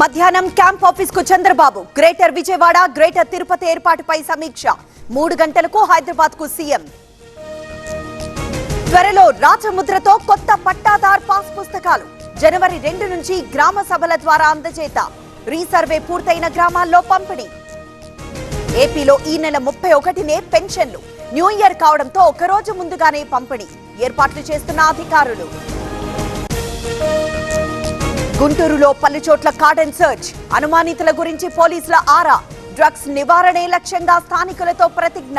మధ్యాహ్నం camp office కు Chandrababu greater Vijayawada greater Tirupati ఏర్పాటుపై సమీక్ష 3 గంటలకు హైదరాబాద్ కు సీఎం త్వరలో రాజముద్రతో కొత్త పట్టాదార్ పాస్ పుస్తకాలు జనవరి 2 నుంచి గ్రామ సభల ద్వారా అందజేత రీసర్వే పూర్తయిన గ్రామాల్లో పంపిణీ ఏపీలో ఈ నెల 31నే పెన్షన్లు న్యూ ఇయర్ కావడంతో ఒక రోజు ముందుగానే పంపిణీ ఏర్పాట్లు చేస్తున్న అధికారులు గుంటూరులో పలు చోట్ల కార్డన్ సర్చ్ అనుమానితుల గురించి పోలీసుల ఆరా డ్రగ్స్ నివారణే లక్ష్యంగా స్థానికులతో ప్రతిజ్ఞ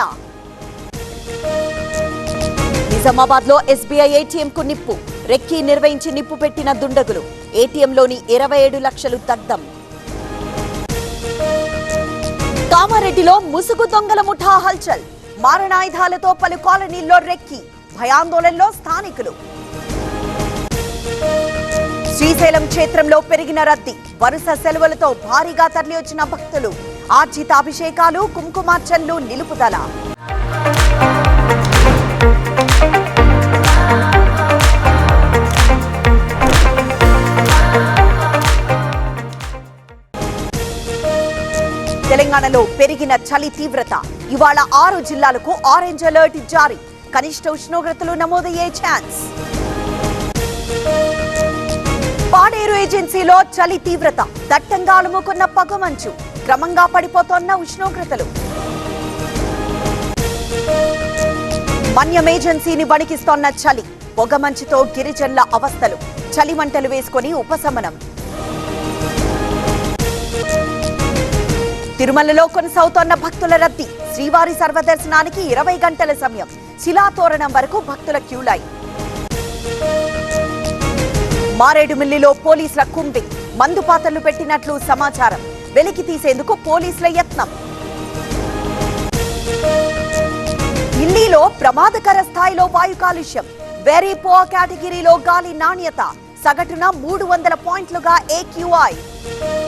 నిజామాబాద్ లో ఎస్బీఐ ఏటీఎం కు నిప్పు రెక్కి నిర్వహించి నిప్పు పెట్టిన దుండగులు ఏటీఎంలోని 27 లక్షలు దగ్ధం కామారెడ్డిలో ముసుగు దొంగల ముఠా హల్చల్ మారణాయుధాలతో పలు కాలనీల్లో రెక్కి భయాందోళనలో స్థానికులు శ్రీశైలం క్షేత్రంలో పెరిగిన రద్దీ వరుస సెలవులతో భారీగా తరలివచ్చిన భక్తులు ఆర్జితాభిషేకాలు కుంకుమార్చనలు నిలుపుదల తెలంగాణలో పెరిగిన చలి తీవ్రత ఇవాళ 6 జిల్లాలకు ఆరెంజ్ అలర్ట్ జారీ కనిష్ట ఉష్ణోగ్రతలు నమోదయ్యే ఛాన్స్ పాడేరు ఏజెన్సీలో చలి తీవ్రత దట్టంగా అలుముకున్న పొగమంచు క్రమంగా పడిపోతోన్న ఉష్ణోగ్రతలు మన్యం ఏజెన్సీని వణికిస్తోన్న చలి పొగమంచుతో గిరిజనుల అవస్థలు చలి మంటలు వేసుకొని ఉపశమనం తిరుమలలో కొనసాగుతోన్న భక్తుల రద్దీ శ్రీవారి సర్వదర్శనానికి 20 గంటల సమయం శిలాతోరణం వరకు భక్తుల క్యూలైన్ మారేడుమిల్లిలో పోలీసుల కుంబింగ్ మందు పాత్రలు పెట్టినట్లు సమాచారం వెలికి తీసేందుకు పోలీసుల యత్నం ఢిల్లీలో ప్రమాదకర స్థాయిలో వాయు కాలుష్యం వెరీ పోర్ కేటగిరీలో గాలి నాణ్యత సగటున 300 పాయింట్లుగా AQI